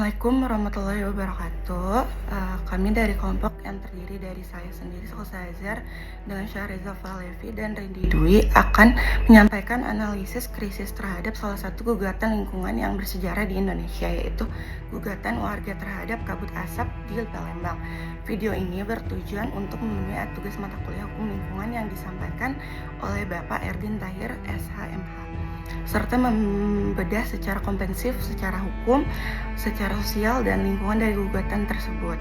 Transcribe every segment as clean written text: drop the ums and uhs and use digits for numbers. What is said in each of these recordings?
Assalamualaikum warahmatullahi wabarakatuh. Kami dari kelompok yang terdiri dari saya sendiri, Salsa Azhar, dengan Syahriza Falevi dan Rindi Dwi akan menyampaikan analisis krisis terhadap salah satu gugatan lingkungan yang bersejarah di Indonesia, yaitu gugatan warga terhadap kabut asap di Palembang. Video ini bertujuan untuk memenuhi tugas mata kuliah hukum lingkungan yang disampaikan oleh Bapak Erdin Tahir, SHMH, serta membedah secara komprehensif secara hukum, secara sosial, dan lingkungan dari gugatan tersebut,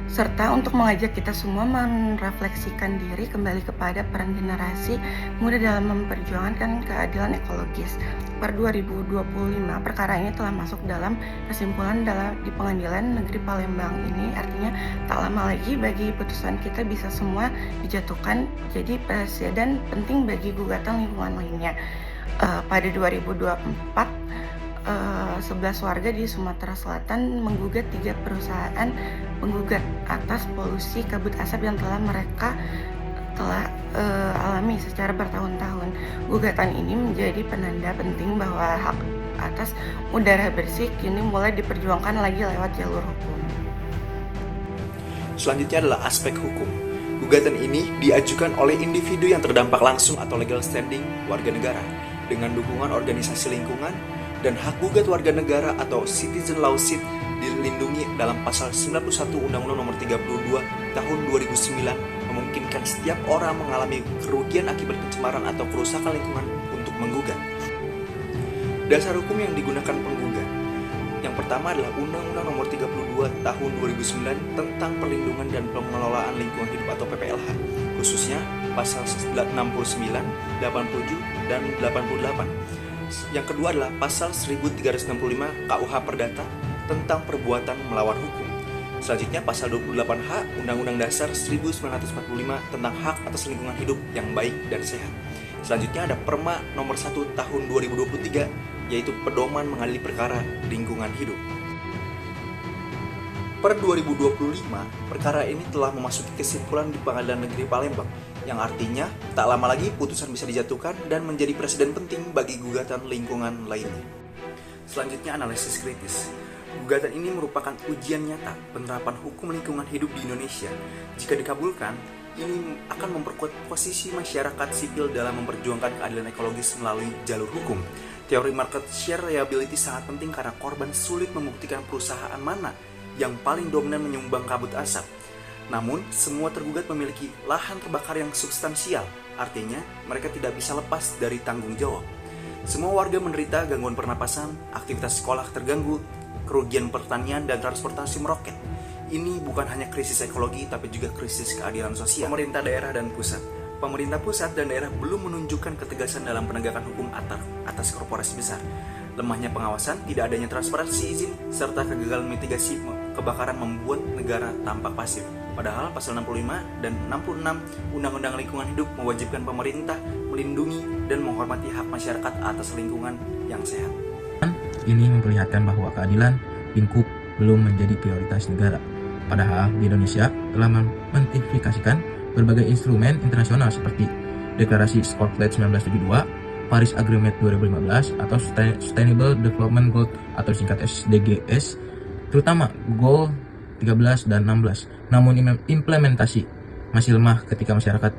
serta untuk mengajak kita semua merefleksikan diri kembali kepada peran generasi muda dalam memperjuangkan keadilan ekologis. Per 2025, perkara ini telah masuk dalam kesimpulan di Pengadilan Negeri Palembang ini, artinya tak lama lagi bagi putusan kita bisa semua dijatuhkan, jadi presiden penting bagi gugatan lingkungan lainnya. Pada 2024, 11 warga di Sumatera Selatan menggugat 3 perusahaan penggugat atas polusi kabut asap yang mereka telah alami secara bertahun-tahun. Gugatan ini menjadi penanda penting bahwa hak atas udara bersih kini mulai diperjuangkan lagi lewat jalur hukum. Selanjutnya adalah aspek hukum. Gugatan ini diajukan oleh individu yang terdampak langsung atau legal standing warga negara dengan dukungan organisasi lingkungan, dan hak gugat warga negara atau citizen lawsuit dilindungi dalam pasal 91 Undang-Undang Nomor 32 Tahun 2009, memungkinkan setiap orang mengalami kerugian akibat pencemaran atau kerusakan lingkungan untuk menggugat. Dasar hukum yang digunakan penggugat. Yang pertama adalah Undang-Undang Nomor 32 Tahun 2009 tentang Perlindungan dan Pengelolaan Lingkungan Hidup atau PPLH, khususnya pasal 69, 87, dan 88. Yang kedua adalah pasal 1365 KUH Perdata tentang perbuatan melawan hukum. Selanjutnya pasal 28H Undang-Undang Dasar 1945 tentang hak atas lingkungan hidup yang baik dan sehat. Selanjutnya ada Perma nomor 1 tahun 2023, yaitu pedoman mengadili perkara lingkungan hidup. Per 2025, perkara ini telah memasuki kesimpulan di Pengadilan Negeri Palembang, yang artinya tak lama lagi putusan bisa dijatuhkan dan menjadi presiden penting bagi gugatan lingkungan lainnya. Selanjutnya analisis kritis. Gugatan ini merupakan ujian nyata penerapan hukum lingkungan hidup di Indonesia. Jika dikabulkan, ini akan memperkuat posisi masyarakat sipil dalam memperjuangkan keadilan ekologis melalui jalur hukum. Teori market share reliability sangat penting karena korban sulit membuktikan perusahaan mana yang paling dominan menyumbang kabut asap. Namun, semua tergugat memiliki lahan terbakar yang substansial, artinya mereka tidak bisa lepas dari tanggung jawab. Semua warga menderita gangguan pernapasan, aktivitas sekolah terganggu, kerugian pertanian dan transportasi meroket. Ini bukan hanya krisis ekologi, tapi juga krisis keadilan sosial. Pemerintah daerah dan pusat. Pemerintah pusat dan daerah belum menunjukkan ketegasan dalam penegakan hukum atas korporasi besar. Lemahnya pengawasan, tidak adanya transparansi izin, serta kegagalan mitigasi kebakaran membuat negara tampak pasif. Padahal pasal 65 dan 66 Undang-Undang Lingkungan Hidup mewajibkan pemerintah melindungi dan menghormati hak masyarakat atas lingkungan yang sehat. Ini memperlihatkan bahwa keadilan lingkup belum menjadi prioritas negara. Padahal di Indonesia telah mengimplementasikan berbagai instrumen internasional seperti Deklarasi Scotland 1972, Paris Agreement 2015, atau Sustainable Development Goal atau singkat SDGs, terutama Goal 13 dan 16. Namun implementasi masih lemah ketika masyarakat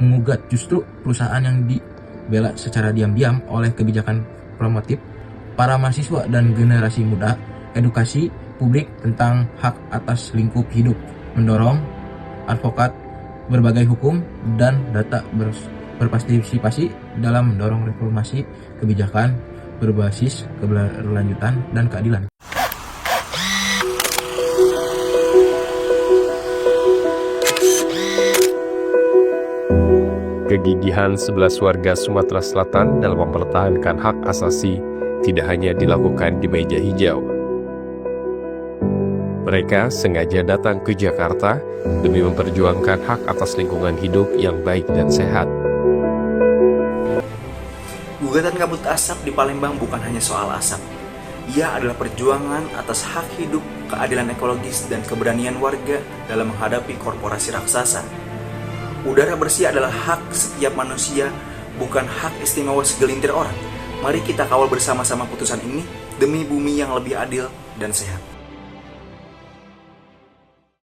mengugat justru perusahaan yang dibela secara diam-diam oleh kebijakan promotif para mahasiswa dan generasi muda. Edukasi publik tentang hak atas lingkup hidup, mendorong advokat berbagai hukum dan data berpartisipasi dalam mendorong reformasi kebijakan berbasis keberlanjutan dan keadilan. Kegigihan 11 warga Sumatera Selatan dalam mempertahankan hak asasi tidak hanya dilakukan di meja hijau. Mereka sengaja datang ke Jakarta demi memperjuangkan hak atas lingkungan hidup yang baik dan sehat. Gugatan kabut asap di Palembang bukan hanya soal asap. Ia adalah perjuangan atas hak hidup, keadilan ekologis, dan keberanian warga dalam menghadapi korporasi raksasa. Udara bersih adalah hak setiap manusia, bukan hak istimewa segelintir orang. Mari kita kawal bersama-sama putusan ini demi bumi yang lebih adil dan sehat.